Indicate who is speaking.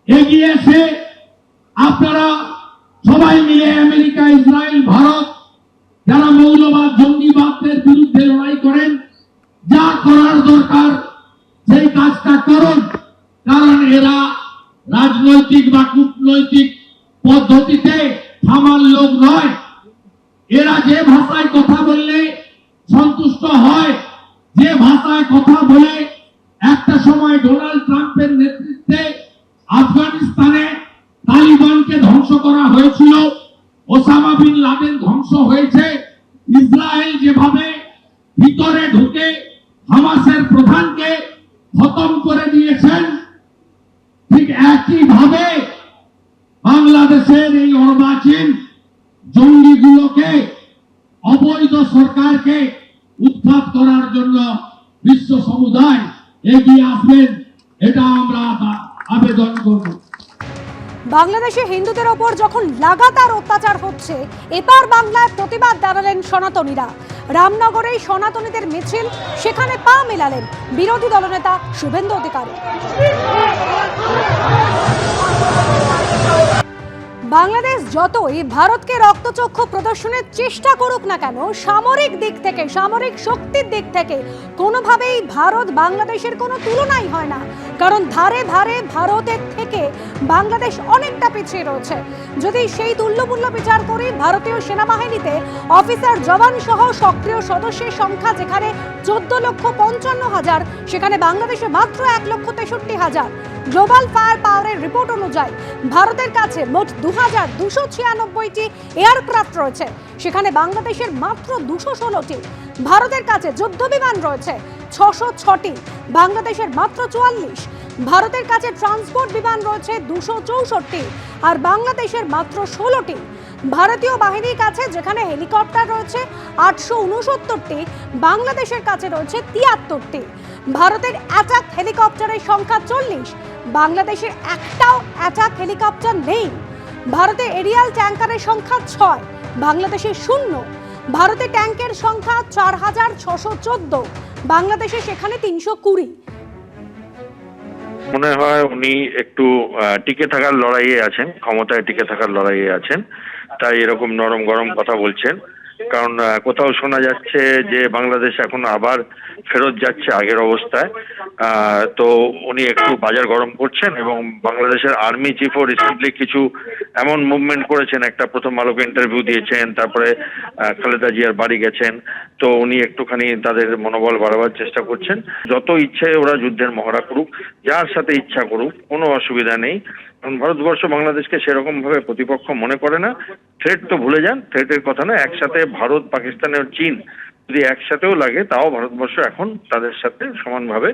Speaker 1: এগিয়ে এসে আপনারা সবাই মিলে আমেরিকা, ইসরায়েল, ভারত যারা মৌলবাদ, জঙ্গিবাদের বিরুদ্ধে লড়াই করেন, যা করার দরকার সেই কাজটা করুন। কারণ এরা রাজনৈতিক বা কূটনৈতিক পদ্ধতিতে থামার লোক নয়। এরা যে ভাষায় কথা বললে সন্তুষ্ট হয়, যে ভাষায় কথা বলে একটা সময় ডোনাল্ড ট্রাম্পের নেতৃত্বে আফগানিস্তানে তালিবানকে ধ্বংস করা হয়েছিল, ওসামা বিন লাদেন ধ্বংস হয়েছে, ইসরায়েল যেভাবে ভিতরে ঢুকে হামাসের প্রধানকে খতম করে দিয়েছেন, ঠিক একইভাবে বাংলাদেশের এই অর্বাচীন জঙ্গিগুলোকে, অবৈধ সরকারকে উৎখাত করার জন্য বিশ্ব সমুদায় এগিয়ে আসবেন, এটা আমরা আবেদন করব।
Speaker 2: বাংলাদেশে হিন্দুদের ওপর যখন লাগাতার অত্যাচার হচ্ছে, এবার বাংলায় প্রতিবাদ জানালেন সনাতনীরা। রামনগরে সনাতনীদের মিছিল, সেখানে পা মেলালেন বিরোধী দলনেতা শুভেন্দু অধিকারী। বাংলাদেশ যতই ভারতকে রক্তচক্ষু প্রদর্শনের চেষ্টা করুক না কেন, সামরিক দিক থেকে, সামরিক শক্তির দিক থেকে কোনোভাবেই ভারত বাংলাদেশের কোনো তুলনাই হয় না। কারণ ধারে ধারে ভারতের থেকে বাংলাদেশ অনেকটা পিছিয়ে রয়েছে। যদি সেই তুল্যমূল্য বিচার করি, ভারতীয় সেনাবাহিনীতে অফিসার, জওয়ান সহ সক্রিয় সদস্যের সংখ্যা যেখানে 14,55,000, সেখানে বাংলাদেশে মাত্র 1,63,000। গ্লোবাল ফায়ার পাওয়ারের রিপোর্ট অনুযায়ী ভারতের কাছে মোট 2,296টি এয়ারক্রাফট রয়েছে, সেখানে বাংলাদেশের মাত্র 216টি। ভারতের কাছে যুদ্ধ বিমান রয়েছে 606টি, বাংলাদেশের মাত্র 44। ভারতের কাছে ট্রান্সপোর্ট বিমান রয়েছে 264টি, আর বাংলাদেশের মাত্র 16টি। ভারতীয় বাহিনীর কাছে যেখানে হেলিকপ্টার রয়েছে 869টি, বাংলাদেশের কাছে রয়েছে 73টি। ভারতের অ্যাটাক হেলিকপ্টারের সংখ্যা 40, বাংলাদেশের একটাও অ্যাটাক হেলিকপ্টার নেই। ভারতে এরিয়াল ট্যাঙ্কারের সংখ্যা 6, বাংলাদেশে 0। ভারতে ট্যাঙ্কের সংখ্যা 4,614, বাংলাদেশে সেখানে 320।
Speaker 3: মনে হয় উনি একটু টিকে থাকার লড়াইয়ে আছেন, ক্ষমতায় টিকে থাকার লড়াইয়ে আছেন, তাই এরকম নরম গরম কথা বলছেন। কারণ কোথাও শোনা যাচ্ছে যে বাংলাদেশ এখন আবার ফেরত যাচ্ছে আগের অবস্থায়। তো উনি একটু বাজার গরম করছেন, এবং বাংলাদেশের আর্মি চিফও রিসেন্টলি কিছু এমন মুভমেন্ট করেছেন, একটা প্রথম আলোকে ইন্টারভিউ দিয়েছেন, তারপরে খালেদা জিয়ার বাড়ি গেছেন। তো উনি একটুখানি তাদের মনোবল বাড়াবার চেষ্টা করছেন। যত ইচ্ছে ওরা যুদ্ধের মহড়া করুক, যার সাথে ইচ্ছা করুক, কোনো অসুবিধা নেই। কারণ ভারতবর্ষ বাংলাদেশকে সেরকম ভাবে প্রতিপক্ষ মনে করে না। থ্রেট তো ভুলে যান, থ্রেটের কথা না। একসাথে ভারত, পাকিস্তানের চীন যদি একসাথেও লাগে, তাও ভারতবর্ষ এখন তাদের সাথে সমানভাবে